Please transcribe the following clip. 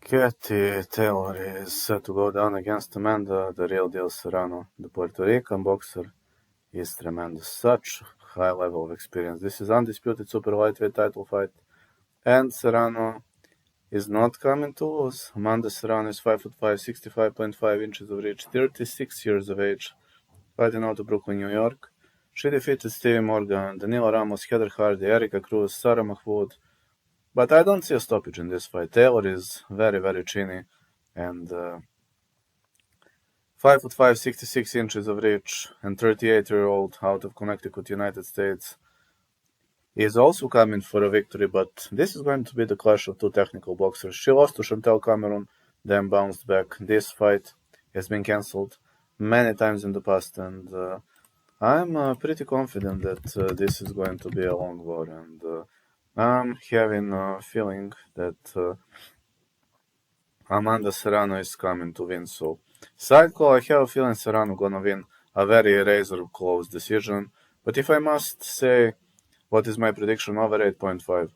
Katie Taylor is set to go down against Amanda, the real deal Serrano. The Puerto Rican boxer is tremendous. Such high level of experience. This is undisputed super lightweight title fight. And Serrano is not coming to lose. Amanda Serrano is 5'5", 65.5 inches of reach, 36 years of age, fighting out of Brooklyn, New York. She defeated Stevie Morgan, Danilo Ramos, Heather Hardy, Erica Cruz, Sarah Mahmoud. But I don't see a stoppage in this fight. Taylor is very, very chinny and 5'5", 66 inches of reach, and 38-year-old out of Connecticut, United States. He is also coming for a victory, but this is going to be the clash of two technical boxers. She lost to Chantel Cameron, then bounced back. This fight has been cancelled many times in the past, and I'm pretty confident that this is going to be a long war, and I'm having a feeling that Amanda Serrano is coming to win. So, side call, I have a feeling Serrano gonna win a very razor close decision. But if I must say, what is my prediction? Over 8.5.